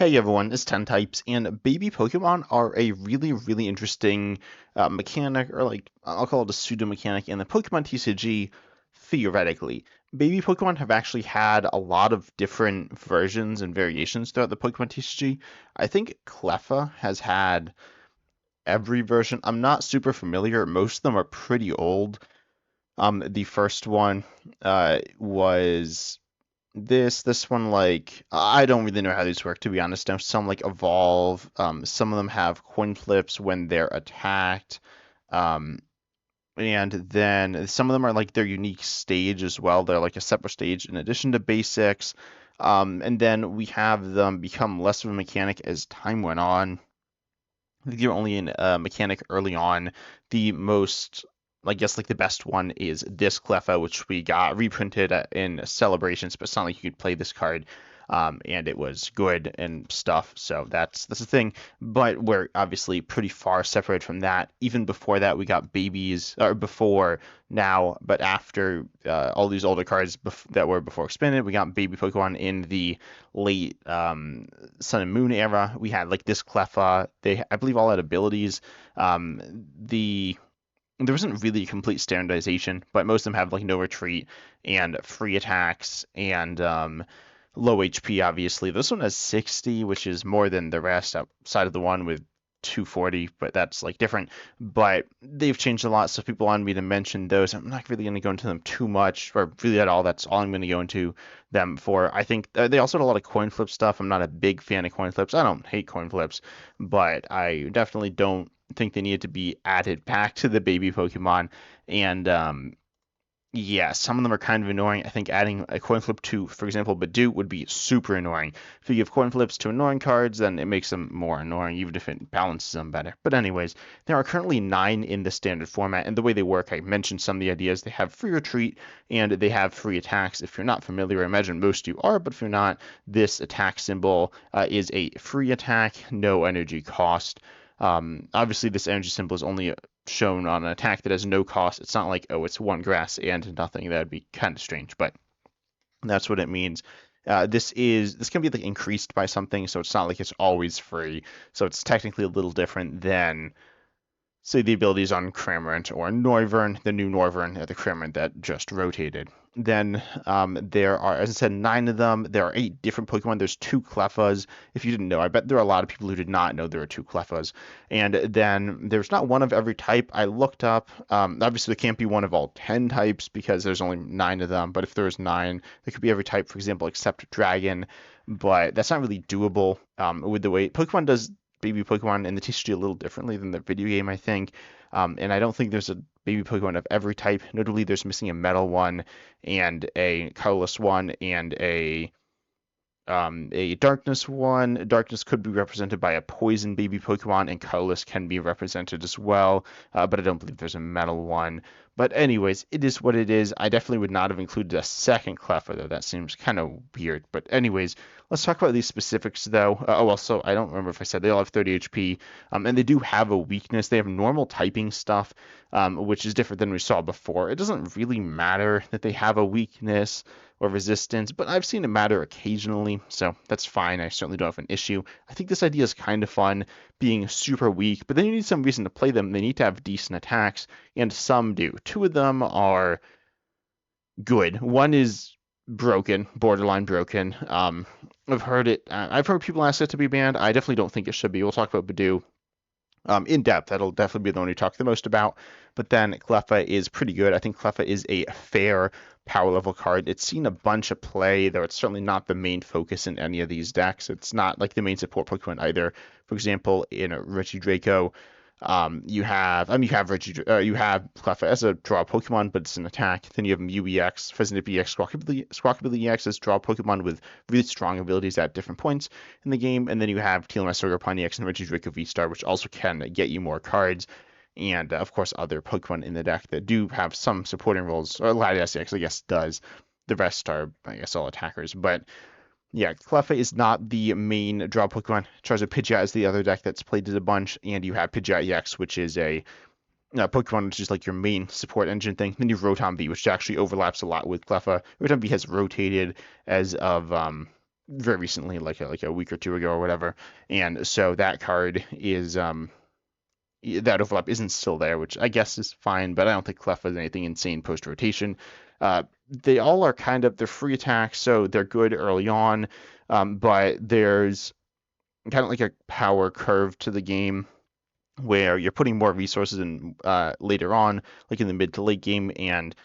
Hey everyone, it's 10 types, and baby Pokemon are a really, really interesting mechanic, or like I'll call it a pseudo mechanic in the Pokemon TCG. Theoretically, baby Pokemon have actually had a lot of different versions and variations throughout the Pokemon TCG. I think Cleffa has had every version. I'm not super familiar. Most of them are pretty old. The first one was this one, like, I don't really know how these work, to be honest. Now some like evolve, some of them have coin flips when they're attacked, um and then some of them are like their unique stage as well. They're like a separate stage in addition to basics. And then we have them become less of a mechanic as time went on. I think you're only in a mechanic early on. The most, I guess, like the best one is this Cleffa, which we got reprinted in Celebrations, but it's not like you could play this card, and it was good and stuff. So that's the thing. But we're obviously pretty far separated from that. Even before that, we got babies, or before now, but after all these older cards that were before expanded, we got baby Pokemon in the late Sun and Moon era. We had like this Cleffa. They, I believe, all had abilities. The There wasn't really a complete standardization, but most of them have like no retreat and free attacks and low HP. Obviously, this one has 60, which is more than the rest outside of the one with 240, but that's like different. But they've changed a lot, so people wanted me to mention those. I'm not really going to go into them too much, or really at all. That's all I'm going to go into them for. I think they also had a lot of coin flip stuff. I'm not a big fan of coin flips. I don't hate coin flips, but I definitely don't think they need to be added back to the baby Pokemon. And yeah, some of them are kind of annoying. I think adding a coin flip to, for example, Budew would be super annoying. If you give coin flips to annoying cards, then it makes them more annoying, even if it balances them better. But anyways, there are currently 9 in the standard format, and the way they work, I mentioned some of the ideas. They have free retreat, and they have free attacks. If you're not familiar, I imagine most of you are, but if you're not, this attack symbol is a free attack, no energy cost. Obviously, this energy symbol is only shown on an attack that has no cost. It's not like, oh, it's one grass and nothing. That'd be kind of strange, but that's what it means. This can be like increased by something, so it's not like it's always free. So it's technically a little different than, say, the abilities on Cramorant or Noivern, the new Noivern, the Cramorant that just rotated. Then there are, as I said, 9 of them. There are 8 different Pokemon. There's 2 Cleffas. If you didn't know, I bet there are a lot of people who did not know there are 2 Cleffas. And then there's not one of every type. I looked up. Obviously, there can't be one of all 10 types because there's only 9 of them. But if there's 9, there could be every type, for example, except Dragon. But that's not really doable with the way Pokemon does baby Pokemon in the TCG a little differently than the video game, I think. And I don't think there's a baby Pokemon of every type. Notably, there's missing a metal one and a colorless one and a darkness one. Darkness could be represented by a poison baby Pokemon, and colorless can be represented as well. But I don't believe there's a metal one. But anyways, it is what it is. I definitely would not have included a second Cleffa, though. That seems kind of weird. But anyways, let's talk about these specifics, though. Also, I don't remember if I said they all have 30 HP, and they do have a weakness. They have normal typing stuff, which is different than we saw before. It doesn't really matter that they have a weakness or resistance, but I've seen it matter occasionally, so that's fine. I certainly don't have an issue. I think this idea is kind of fun, being super weak, but then you need some reason to play them. They need to have decent attacks, and some do. 2 of them are good. One is broken, borderline broken. I've heard people ask it to be banned. I definitely don't think it should be. We'll talk about Budew in depth. That'll definitely be the one we talk the most about. But then Cleffa is pretty good. I think Cleffa is a fair power level card. It's seen a bunch of play, though it's certainly not the main focus in any of these decks. It's not like the main support Pokemon either. For example, in Richie Draco, you have you have Cleffa as a draw Pokemon, but it's an attack. Then you have Mew EX, Pheasant EX, Squawkabilly EX as draw Pokemon with really strong abilities at different points in the game. And then you have Teal'c Sogarpon EX and Richie Draco V-Star, which also can get you more cards. And of course, other Pokemon in the deck that do have some supporting roles, or Latias EX, I guess, does. The rest are, I guess, all attackers. But yeah, Cleffa is not the main draw Pokemon. Charizard Pidgeot is the other deck that's played it a bunch, and you have Pidgeot EX, which is a Pokemon, which is like your main support engine thing. Then you have Rotom V, which actually overlaps a lot with Cleffa. Rotom V has rotated as of very recently, like a week or two ago or whatever. And so that card is that overlap isn't still there, which I guess is fine, but I don't think Clef has anything insane post rotation. They all are kind of they're free attacks, so they're good early on, but there's kind of like a power curve to the game where you're putting more resources in later on, like in the mid to late game, and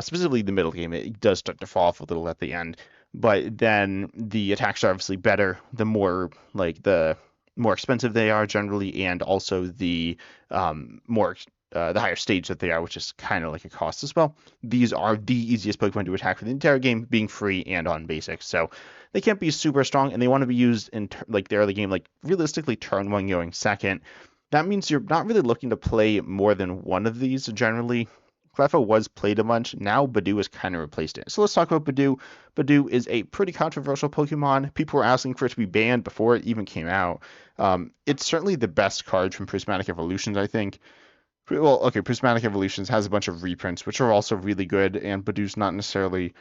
specifically the middle game, it does start to fall off a little at the end. But then the attacks are obviously better the more the more expensive they are generally, and also more the higher stage that they are, which is kind of like a cost as well. These are the easiest Pokemon to attack for the entire game, being free and on basics. So they can't be super strong, and they want to be used in like the early game, like realistically turn one going second. That means you're not really looking to play more than one of these generally. Cleffa was played a bunch. Now Budew has kind of replaced it. So let's talk about Budew. Budew is a pretty controversial Pokemon. People were asking for it to be banned before it even came out. It's certainly the best card from Prismatic Evolutions, I think. Well, okay, Prismatic Evolutions has a bunch of reprints, which are also really good, and Budew's not necessarily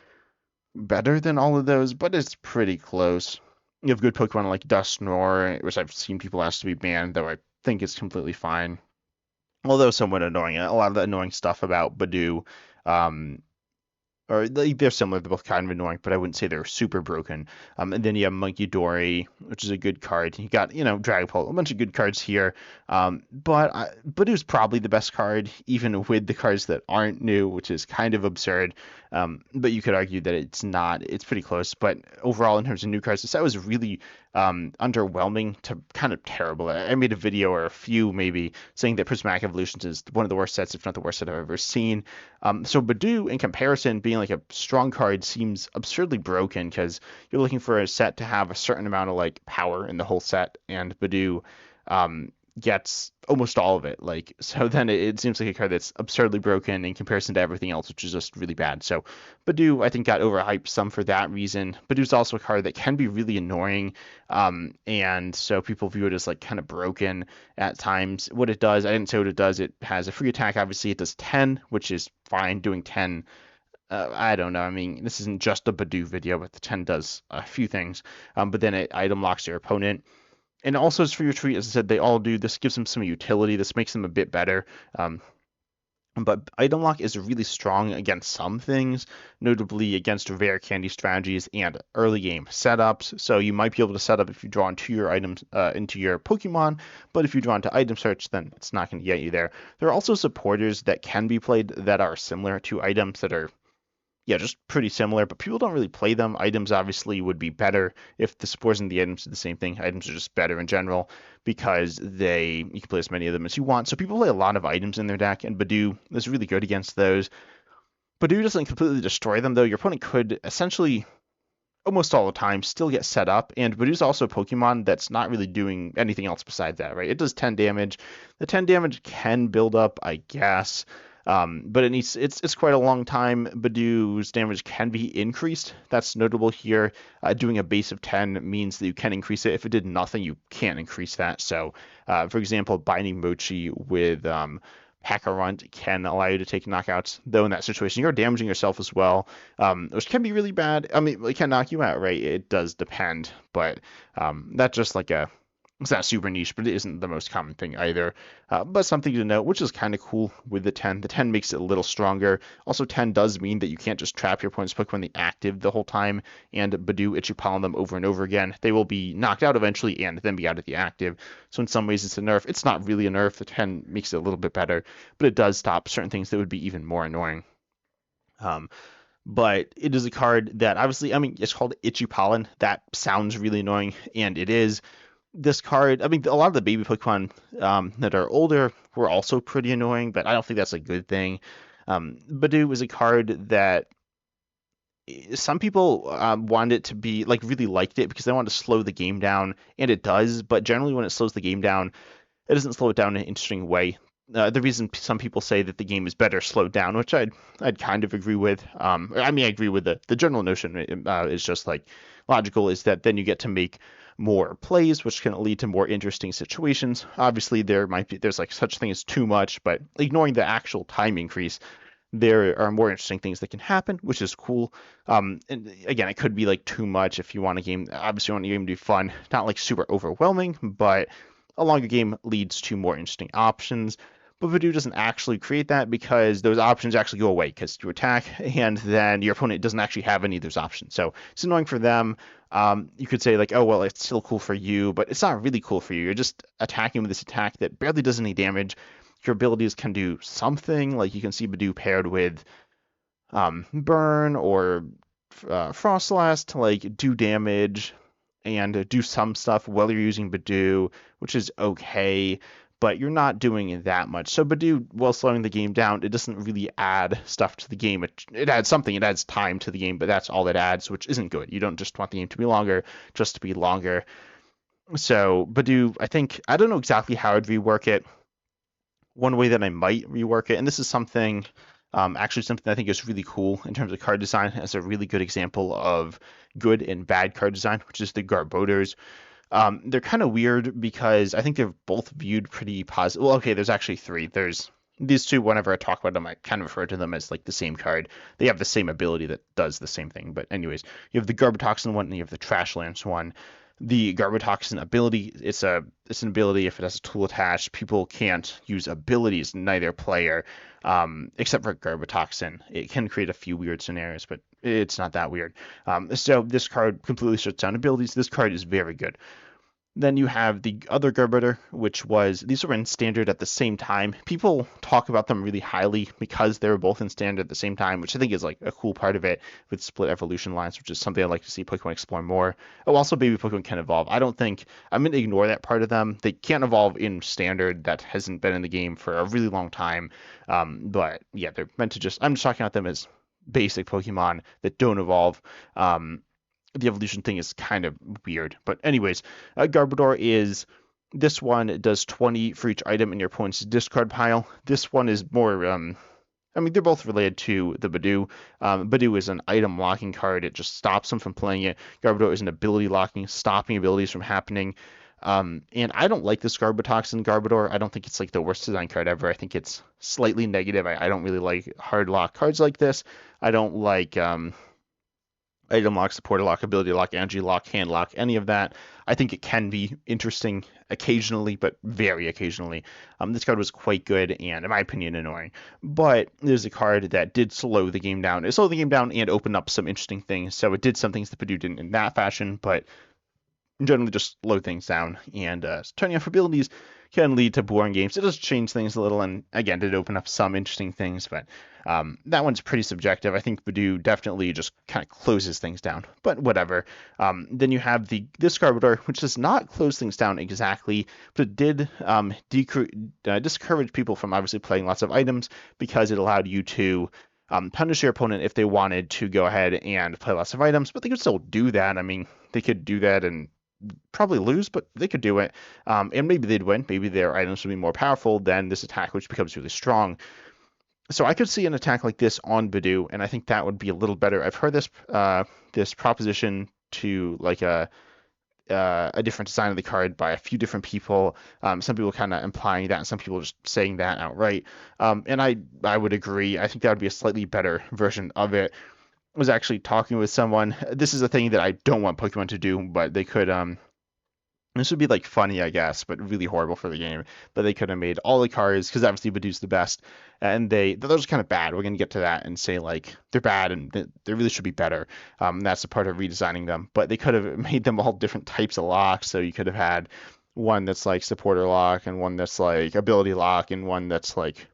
better than all of those, but it's pretty close. You have good Pokemon like Dusknoir, which I've seen people ask to be banned, though I think it's completely fine. Although somewhat annoying. A lot of the annoying stuff about Budew, um, or they're similar. They're both kind of annoying, but I wouldn't say they're super broken. And then you have Monkey Dory, which is a good card. You got, Dragapult, a bunch of good cards here. But Budew's probably the best card, even with the cards that aren't new, which is kind of absurd. But you could argue that it's not. It's pretty close. But overall, in terms of new cards, this set was really underwhelming to kind of terrible. I made a video or a few maybe saying that Prismatic Evolutions is one of the worst sets, if not the worst set I've ever seen. So Budew, in comparison, being like a strong card seems absurdly broken because you're looking for a set to have a certain amount of like power in the whole set, and Budew gets almost all of it. Like so, then it seems like a card that's absurdly broken in comparison to everything else, which is just really bad. So Budew, I think, got overhyped some for that reason. Budew's also a card that can be really annoying, and so people view it as like kind of broken at times. What it does, I didn't say what it does. It has a free attack. Obviously, it does 10, which is fine. Doing 10 I don't know. I mean, this isn't just a Budew video, but the 10 does a few things. But then it item locks your opponent. And also, as for your tweet, as I said, they all do. This gives them some utility. This makes them a bit better. But item lock is really strong against some things, notably against rare candy strategies and early game setups. So you might be able to set up if you draw into your items into your Pokemon, but if you draw into item search, then it's not going to get you there. There are also supporters that can be played that are similar to items that are just pretty similar, but people don't really play them. Items obviously would be better if the spores and the items do the same thing. Items are just better in general because you can play as many of them as you want. So people play a lot of items in their deck, and Budew is really good against those. Budew doesn't completely destroy them, though. Your opponent could essentially almost all the time still get set up, and Budew's also a Pokemon that's not really doing anything else besides that, right? It does 10 damage. The 10 damage can build up, I guess. But it's quite a long time. Budew's damage can be increased. That's notable here. Doing a base of 10 means that you can increase it. If it did nothing, you can't increase that. So, for example, binding Mochi with Hacker-Runt can allow you to take knockouts, though in that situation you're damaging yourself as well, which can be really bad. I mean, it can knock you out, right? It does depend, but that's just like it's not super niche, but it isn't the most common thing either. But something to note, which is kind of cool with the 10. The 10 makes it a little stronger. Also, 10 does mean that you can't just trap your opponent's Pokemon in the active the whole time and Budew Ichipollen them over and over again. They will be knocked out eventually and then be out of the active. So in some ways it's a nerf. It's not really a nerf. The 10 makes it a little bit better, but it does stop certain things that would be even more annoying. But it is a card that obviously, I mean, it's called Ichipollen. That sounds really annoying, and it is. This card, I mean, a lot of the baby Pokemon that are older were also pretty annoying, but I don't think that's a good thing. Budew is a card that some people wanted it to be, like, really liked it because they wanted to slow the game down, and it does, but generally when it slows the game down, it doesn't slow it down in an interesting way. The reason some people say that the game is better slowed down, which I'd kind of agree with. I mean, I agree with the general notion. It's just like logical, is that then you get to make more plays, which can lead to more interesting situations. Obviously, there's like such thing as too much, but ignoring the actual time increase, there are more interesting things that can happen, which is cool. And again, it could be like too much if you want a game. Obviously, you want a game to be fun, not like super overwhelming, but a longer game leads to more interesting options. But Budew doesn't actually create that because those options actually go away because you attack, and then your opponent doesn't actually have any of those options. So it's annoying for them. You could say like, oh well, it's still cool for you, but it's not really cool for you. You're just attacking with this attack that barely does any damage. Your abilities can do something, like you can see Budew paired with Burn or Frostlass to like do damage and do some stuff while you're using Budew, which is okay, but you're not doing that much. So Budew, while slowing the game down, it doesn't really add stuff to the game. It adds something, it adds time to the game, but that's all it adds, which isn't good. You don't just want the game to be longer, just to be longer. So Budew, I don't know exactly how I'd rework it. One way that I might rework it, and this is something actually something I think is really cool in terms of card design, as a really good example of good and bad card design, which is the Garbodors. They're kind of weird because I think they're both viewed pretty positive. Well, okay, there's actually three. There's these two. Whenever I talk about them, I kind of refer to them as like the same card. They have the same ability that does the same thing. But anyways, you have the Garbotoxin one and you have the Trash Lance one. The Garbotoxin ability, it's an ability. If it has a tool attached, people can't use abilities, neither player, except for Garbotoxin. It can create a few weird scenarios, but it's not that weird. So this card completely shuts down abilities. This card is very good. Then you have the other Garbodor, which was, these were in standard at the same time. People talk about them really highly because they were both in standard at the same time, which I think is like a cool part of it with split evolution lines, which is something I'd like to see Pokemon explore more. Oh, also baby Pokemon can evolve. I'm going to ignore that part of them. They can't evolve in standard. That hasn't been in the game for a really long time. But yeah, they're meant to I'm just talking about them as basic Pokemon that don't evolve. The evolution thing is kind of weird. But anyways, Garbodor is, this one does 20 for each item in your opponent's discard pile. This one is more, they're both related to the Budew. Budew is an item locking card. It just stops them from playing it. Garbodor is an ability locking, stopping abilities from happening. And I don't like this Garbotoxin Garbodor. I don't think it's like the worst design card ever. I think it's slightly negative. I don't really like hard lock cards like this. I don't like item lock, supporter lock, ability lock, energy lock, hand lock, any of that. I think it can be interesting occasionally, but very occasionally. This card was quite good and, in my opinion, annoying. But there's a card that did slow the game down. It slowed the game down and opened up some interesting things. So it did some things that Budew didn't in that fashion, but generally just slow things down. And turning off abilities can lead to boring games. It does change things a little, and again, did open up some interesting things, but that one's pretty subjective. I think Budew definitely just kind of closes things down, but whatever. Then you have this Garbodor, which does not close things down exactly, but it did discourage people from obviously playing lots of items because it allowed you to punish your opponent if they wanted to go ahead and play lots of items, but they could still do that. I mean, they could do that and probably lose, but they could do it. And maybe they'd win. Maybe their items would be more powerful than this attack, which becomes really strong. So I could see an attack like this on Budew, and I think that would be a little better. I've heard this proposition to like a different design of the card by a few different people. Some people kind of implying that, and some people just saying that outright. And I would agree. I think that would be a slightly better version of it. I was actually talking with someone. This is a thing that I don't want Pokemon to do, but they could. This would be like funny, I guess, but really horrible for the game. But they could have made all the cards, because obviously Badoo's the best, and those are kind of bad. We're gonna get to that and say like they're bad and they really should be better. That's a part of redesigning them. But they could have made them all different types of locks. So you could have had one that's like supporter lock, and one that's like ability lock, and one that's like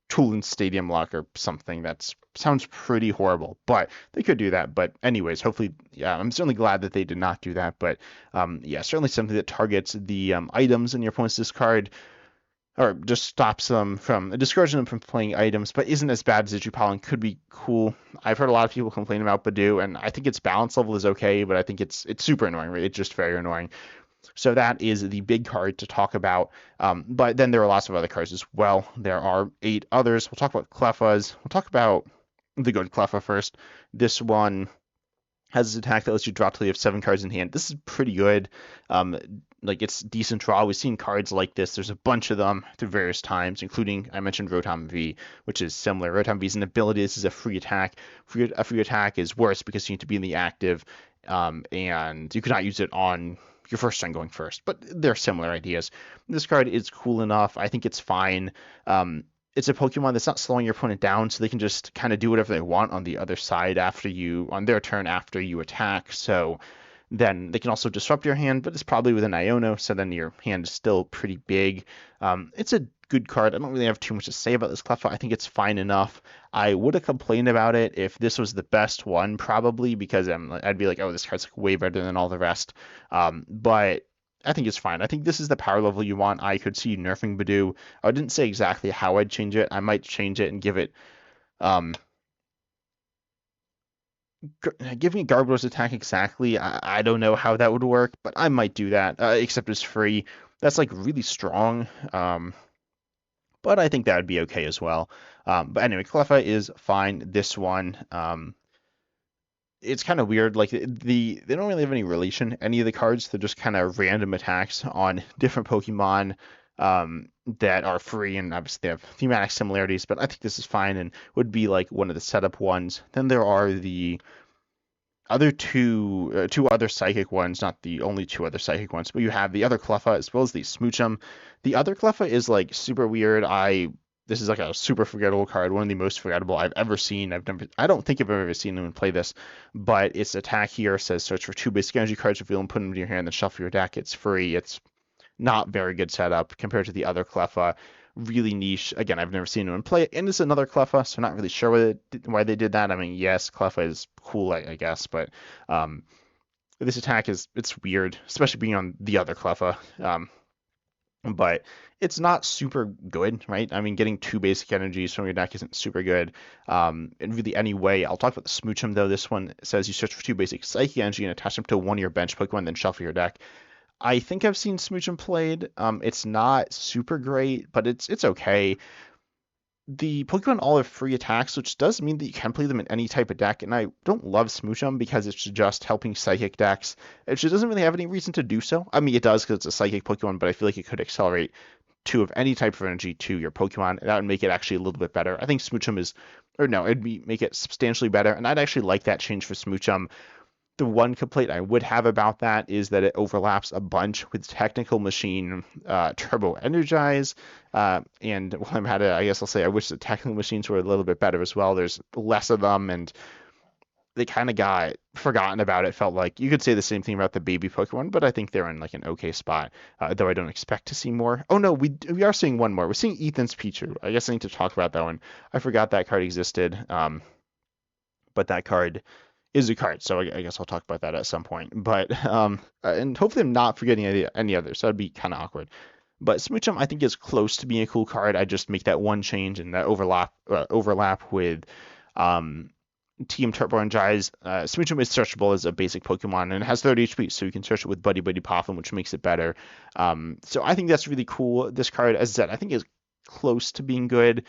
tool and stadium lock or something. That sounds pretty horrible, but they could do that. But anyways, hopefully, yeah, I'm certainly glad that they did not do that. But yeah, certainly something that targets the items in your opponent's discard, or just stops them from discouraging them from playing items, but isn't as bad as Digipollen. Could be cool. I've heard a lot of people complain about Budew, and I think its balance level is okay, but I think it's super annoying. Right? It's just very annoying. So that is the big card to talk about. But then there are lots of other cards as well. There are 8 others. We'll talk about Clefas. We'll talk about the good Cleffa first. This one has an attack that lets you draw till you have 7 cards in hand. This is pretty good. Um, like it's decent draw. We've seen cards like this. There's a bunch of them through various times, including I mentioned Rotom V, which is similar. Rotom V is an ability. This is a free attack. A free attack is worse because you need to be in the active, and you cannot use it on your first turn going first. But they're similar ideas. This card is cool enough. I think it's fine. It's a Pokemon that's not slowing your opponent down, so they can just kind of do whatever they want on the other side on their turn after you attack. So then they can also disrupt your hand, but it's probably with an Iono, so then your hand is still pretty big. It's a good card. I don't really have too much to say about this Cleffa. I think it's fine enough. I would have complained about it if this was the best one, probably, because I'd be like, oh, this card's like way better than all the rest. But I think it's fine. I think this is the power level you want. I could see nerfing Budew. I didn't say exactly how I'd change it. I might change it and give it um, giving Garbodor's attack exactly. I don't know how that would work, but I might do that. Except it's free. That's like really strong. But I think that would be okay as well. But anyway, Cleffa is fine. This one, it's kind of weird. Like they don't really have any relation. Any of the cards, they're just kind of random attacks on different Pokemon that are free, and obviously they have thematic similarities. But I think this is fine and would be like one of the setup ones. Then there are the other two other psychic ones, not the only two other psychic ones, but you have the other Cleffa as well as the Smoochum. The other Cleffa is like super weird. This is like a super forgettable card, one of the most forgettable I've ever seen. I don't think I've ever seen anyone play this, but its attack here says search for 2 basic energy cards, reveal them, put them into your hand, then shuffle your deck. It's free. It's not very good setup compared to the other Cleffa. Really niche. Again, I've never seen anyone play it, and it's another Cleffa, so I'm not really sure why they did that. I mean, yes, Cleffa is cool, I guess, but this attack it's weird, especially being on the other Cleffa. But it's not super good, right? I mean, getting 2 basic energies from your deck isn't super good. In really any way. I'll talk about the Smoochum though. This one says you search for 2 basic psychic energy and attach them to one of your bench Pokemon, then shuffle your deck. I think I've seen Smoochum played. It's not super great, but it's okay. The Pokemon all have free attacks, which does mean that you can play them in any type of deck, and I don't love Smoochum because it's just helping Psychic decks. It just doesn't really have any reason to do so. I mean, it does because it's a Psychic Pokemon, but I feel like it could accelerate 2 of any type of energy to your Pokemon, and that would make it actually a little bit better. I think Smoochum make it substantially better, and I'd actually like that change for Smoochum. The one complaint I would have about that is that it overlaps a bunch with Technical Machine, Turbo Energize, and while I'm at it, I guess I'll say I wish the Technical Machines were a little bit better as well. There's less of them, and they kind of got forgotten about. It felt like you could say the same thing about the baby Pokemon, but I think they're in like an okay spot, though I don't expect to see more. Oh no, we are seeing one more. We're seeing Ethan's Pichu. I guess I need to talk about that one. I forgot that card existed, but that card is a card, so I guess I'll talk about that at some point. But and hopefully I'm not forgetting any others. So that'd be kind of awkward. But Smoochum I think is close to being a cool card. I just make that one change and that overlap with Team Turbo Energize. Smoochum is searchable as a basic Pokemon and it has 30 HP, so you can search it with Buddy Buddy Poffin, which makes it better. So I think that's really cool. This card, as I said, I think is close to being good.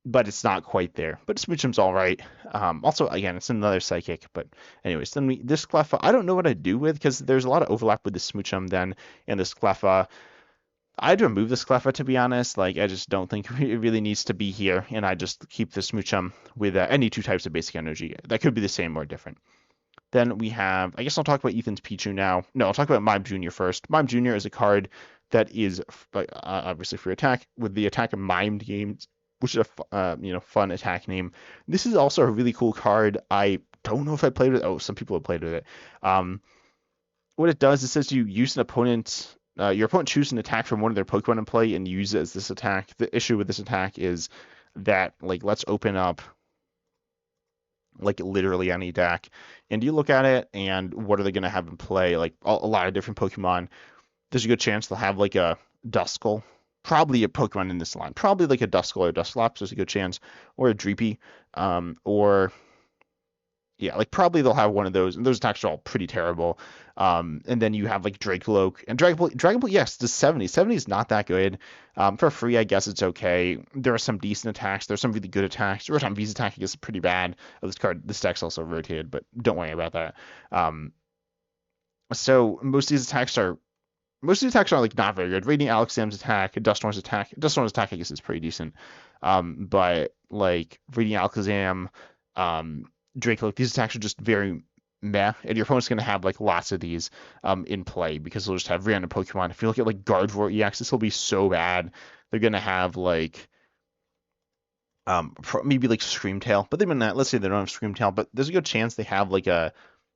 But it's not quite there. But Smoochum's all right. Also, again, it's another Psychic. But anyways, then this Cleffa, I don't know what I'd do with because there's a lot of overlap with the Smoochum then and this Cleffa. I'd remove this Cleffa to be honest. Like I just don't think it really needs to be here, and I just keep the Smoochum with any 2 types of basic energy. That could be the same or different. Then we have, I guess I'll talk about Ethan's Pichu now. No, I'll talk about Mime Jr. first. Mime Jr. is a card that is obviously free attack with the attack of Mimed Games, which is a fun attack name. This is also a really cool card. I don't know if I played with it. Oh, some people have played with it. What it does, it says you use your opponent chooses an attack from one of their Pokemon in play and use it as this attack. The issue with this attack is that, like, let's open up, like, literally any deck. And you look at it, and what are they going to have in play? Like, a lot of different Pokemon. There's a good chance they'll have, like, a Duskull. Probably a Pokemon in this line. Probably like a Duskull or Dusclops. There's a good chance. Or a Dreepy. Or Yeah, like probably they'll have one of those, and those attacks are all pretty terrible. And then you have like Dracoloak and Dragon Ball, yes, the 70. 70 is not that good. For free, I guess it's okay. There are some decent attacks. There's some really good attacks. Rotom V's attack I guess is pretty bad. Oh, this deck's also rotated, but don't worry about that. Um, so most of these attacks are like not very good. Radiant Alakazam's attack, Dust Storm's attack I guess is pretty decent. But like Radiant Alakazam, um, Draco, these attacks are just very meh, and your opponent's gonna have like lots of these in play because they'll just have random Pokemon. If you look at like Gardevoir EX, this will be so bad. They're gonna have like maybe like Screamtail, but even that, let's say they don't have Screamtail, but there's a good chance they have like a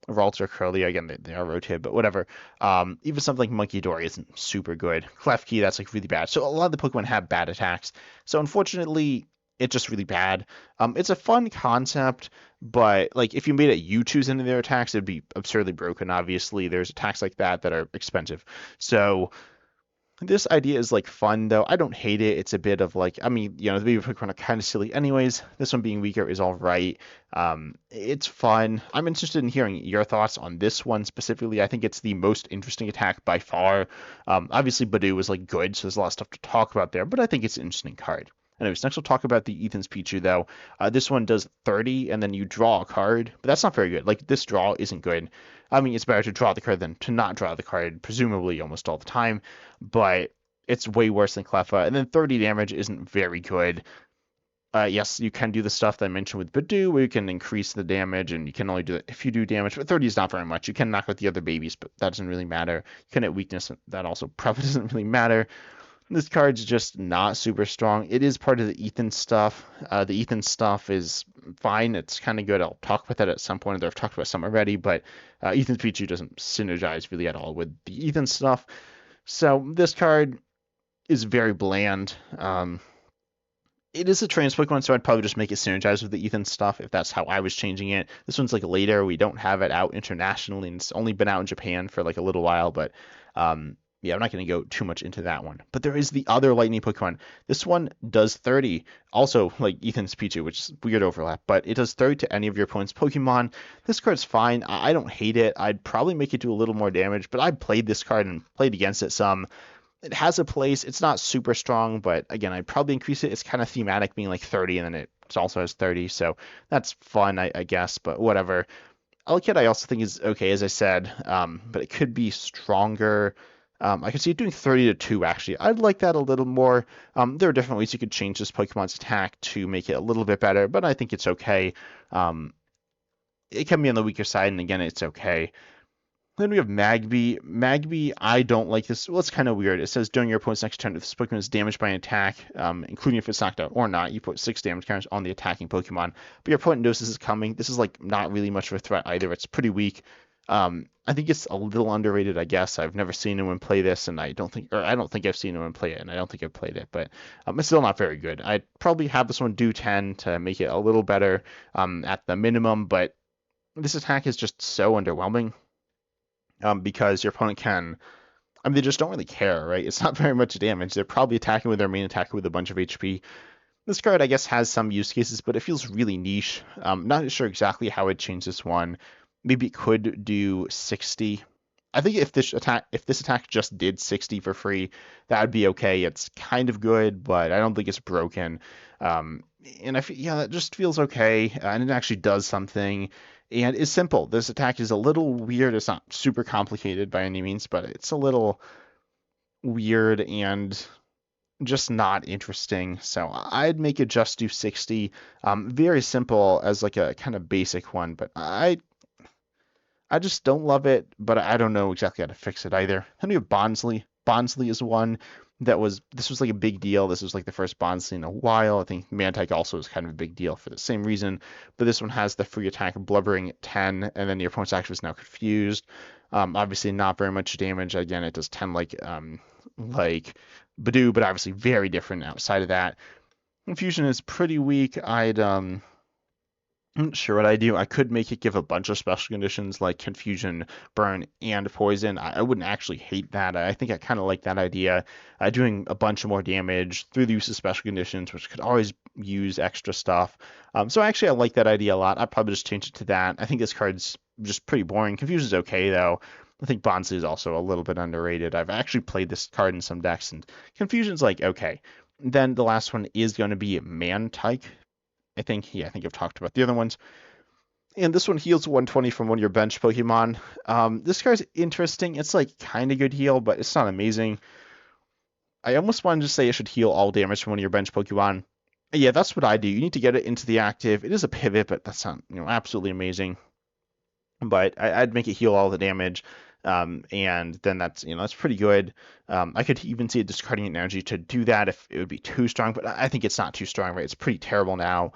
Ralts or Curly. Again, they are rotated, but whatever. Even something like Monkey Dory isn't super good. Klefki, that's like really bad. So a lot of the Pokemon have bad attacks. So unfortunately, it's just really bad. It's a fun concept, but like if you made it you choose any of their attacks, it'd be absurdly broken. Obviously, there's attacks like that are expensive. So this idea is like fun though. I don't hate it. It's a bit of like, I mean, the baby Pokemon are kind of silly anyways. This one being weaker is all right. It's fun. I'm interested in hearing your thoughts on this one specifically. I think it's the most interesting attack by far. Obviously Budew was like good, so there's a lot of stuff to talk about there, but I think it's an interesting card. Anyways, next we'll talk about the Ethan's Pichu though. This one does 30 and then you draw a card, but that's not very good. Like this draw isn't good. I mean, it's better to draw the card than to not draw the card, presumably almost all the time, but it's way worse than Cleffa. And then 30 damage isn't very good. Yes, you can do the stuff that I mentioned with Budew, where you can increase the damage, and you can only do it if you do damage, but 30 is not very much. You can knock out the other babies, but that doesn't really matter. You can hit weakness, that also probably doesn't really matter. This card's just not super strong. It is part of the Ethan stuff. The Ethan stuff is fine. It's kind of good. I'll talk about that at some point. I've talked about some already, but Ethan's Pichu doesn't synergize really at all with the Ethan stuff. So this card is very bland. It is a trans Pokemon, so I'd probably just make it synergize with the Ethan stuff if that's how I was changing it. This one's like later. We don't have it out internationally, and it's only been out in Japan for like a little while, but yeah, I'm not going to go too much into that one. But there is the other Lightning Pokemon. This one does 30, also like Ethan's Pichu, which is weird overlap, but it does 30 to any of your opponent's Pokemon. This card's fine. I don't hate it. I'd probably make it do a little more damage, but I played this card and played against it some. It has a place. It's not super strong, but again, I'd probably increase it. It's kind of thematic, being like 30, and then it also has 30, so that's fun, I guess, but whatever. Elekid I also think is okay, as I said, but it could be stronger. I could see it doing 30 to 2, actually. I'd like that a little more. There are different ways you could change this Pokemon's attack to make it a little bit better, but I think it's okay. It can be on the weaker side, and again, it's okay. Then we have Magby. Magby, I don't like this. Well, it's kind of weird. It says during your opponent's next turn, if this Pokemon is damaged by an attack, including if it's knocked out or not, you put 6 damage counters on the attacking Pokemon. But your opponent knows this is coming. This is like not really much of a threat either. It's pretty weak. I think it's a little underrated, I guess. I've never seen anyone play this, and I don't think I've seen anyone play it, and I don't think I've played it, but it's still not very good. I'd probably have this one do 10 to make it a little better at the minimum, but this attack is just so underwhelming. Because your opponent can, I mean, they just don't really care, right? It's not very much damage. They're probably attacking with their main attacker with a bunch of HP. This card, I guess, has some use cases, but it feels really niche. Not sure exactly how I'd change this one. Maybe it could do 60. I think if this attack just did 60 for free, that would be okay. It's kind of good, but I don't think it's broken. And yeah, that just feels okay, and it actually does something, and is simple. This attack is a little weird. It's not super complicated by any means, but it's a little weird and just not interesting. So I'd make it just do 60. Very simple as like a kind of basic one, but I just don't love it, but I don't know exactly how to fix it either. Then we have Bonsly. Bonsly is one this was like a big deal. This was like the first Bonsly in a while. I think Mantike also is kind of a big deal for the same reason, but this one has the free attack of Blubbering 10, and then your opponent's action is now confused. Obviously not very much damage. Again, it does 10 like Budew, but obviously very different outside of that. Confusion is pretty weak. I'm not sure what I do. I could make it give a bunch of special conditions like confusion, burn, and poison. I wouldn't actually hate that. I think I kind of like that idea. Doing a bunch of more damage through the use of special conditions, which could always use extra stuff. So actually, I like that idea a lot. I'd probably just change it to that. I think this card's just pretty boring. Confusion's okay though. I think Bonsley is also a little bit underrated. I've actually played this card in some decks, and Confusion's like okay. Then the last one is going to be Mantike. I think, yeah, I think I've talked about the other ones. And this one heals 120 from one of your bench Pokemon. This card's interesting. It's like kind of good heal, but it's not amazing. I almost wanted to say it should heal all damage from one of your bench Pokemon. Yeah, that's what I do. You need to get it into the active. It is a pivot, but that's not, absolutely amazing. But I'd make it heal all the damage. And then that's pretty good. I could even see it discarding an energy to do that if it would be too strong, but I think it's not too strong, right? It's pretty terrible now.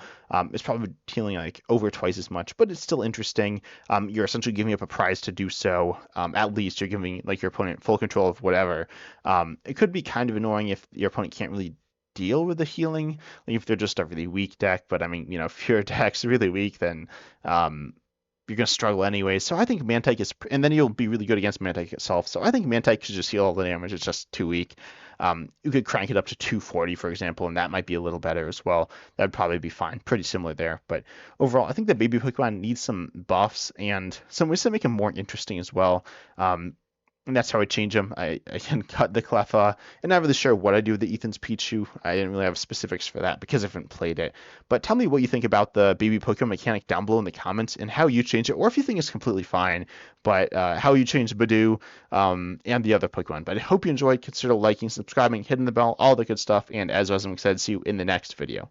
It's probably healing like over twice as much, but it's still interesting. You're essentially giving up a prize to do so. At least you're giving like your opponent full control of whatever. It could be kind of annoying if your opponent can't really deal with the healing, like if they're just a really weak deck. But I mean, if your deck's really weak, then you're going to struggle anyway. So I think Mantike is, and then you'll be really good against Mantike itself. So I think Mantike should just heal all the damage. It's just too weak. You could crank it up to 240, for example, and that might be a little better as well. That'd probably be fine. Pretty similar there. But overall, I think that baby Pokemon needs some buffs and some ways to make them more interesting as well. And that's how I change them. I can cut the Cleffa, and not really sure what I do with the Ethan's Pichu. I didn't really have specifics for that because I haven't played it. But tell me what you think about the baby Pokemon mechanic down below in the comments and how you change it, or if you think it's completely fine, but how you change Budew and the other Pokemon. But I hope you enjoyed. Consider liking, subscribing, hitting the bell, all the good stuff. And as I was excited to see you in the next video.